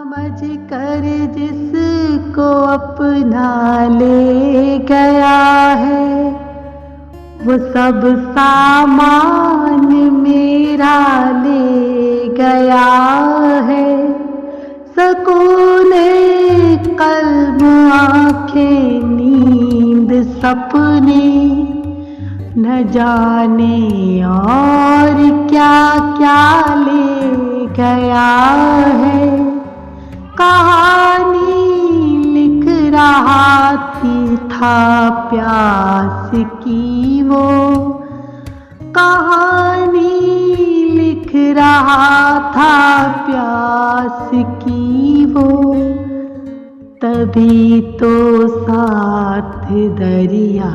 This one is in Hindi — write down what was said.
समझ कर जिसको अपना ले गया है, वो सब सामान मेरा ले गया है। सकून कल्ब आँखें नींद सपने न जाने और क्या क्या ले गया है। कहानी लिख रहा था प्यास की वो, कहानी लिख रहा था प्यास की वो। तभी तो साथ दरिया